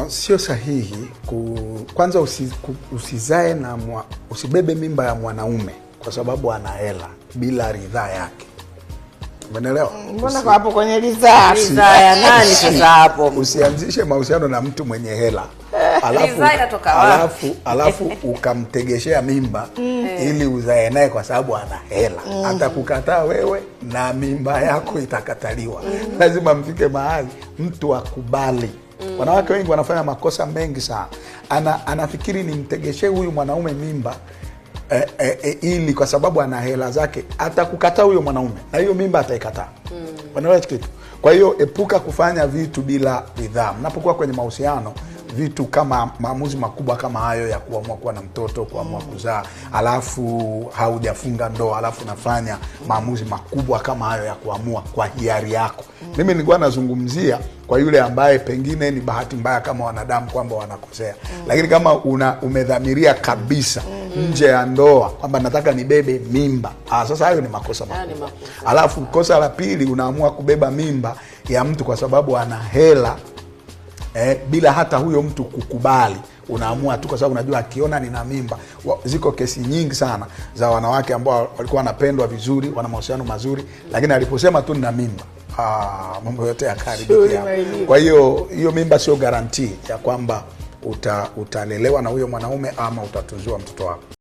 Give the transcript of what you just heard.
Sio sahihi kwanza usizae na usibebe mimba ya mwanaume kwa sababu ana hela bila ridhaa yake. Umeelewa? Mbona kwa hapo kwenye ridhaa ya nani sasa hapo? Usianzishe mahusiano na mtu mwenye hela. Alafu ukamtegeshea mimba ili uzae naye kwa sababu ana hela. Hata kukataa wewe na mimba yako itakataliwa. Lazima mfike mahali mtu akubali. Wanawake wengi wanafanya makosa mengi sana. Anafikiri nimtegeshee huyu mwanaume mimba ili kwa sababu ana hela zake, atakukataa huyo mwanaume na hiyo mimba ataikataa. Wanaelewa kitu? Kwa hiyo epuka kufanya vitu bila ridhaa. Mnapokuwa kwenye mahusiano, vitu kama maamuzi makubwa kama hayo ya kuamua kuwa na mtoto, kuamua kuzaa, alafu haujafunga ndoa, alafu nafanya maamuzi makubwa kama hayo ya kuamua kwa hiari yako. Mimi nilikuwa nazungumzia kwa yule ambaye pengine ni bahati mbaya kama wanadamu kwamba wanakosea. Lakini kama umedhamiria kabisa nje ya ndoa kwamba nataka nibebe mimba, sasa hayo ni makosa makubwa. Alafu kosa la pili, unaamua kubeba mimba ya mtu kwa sababu ana hela bila hata huyo mtu kukubali. Unaamua tu kwa sababu unajua akiona nina mimba. Ziko kesi nyingi sana za wanawake ambao walikuwa wanapendwa vizuri, wana mahusiano mazuri, lakini aliposema tu nina mimba, mambo yote yakaribikia. Kwa hiyo mimba sio guarantee ya kwamba utalelewa na huyo mwanaume ama utatunziwa mtoto wako.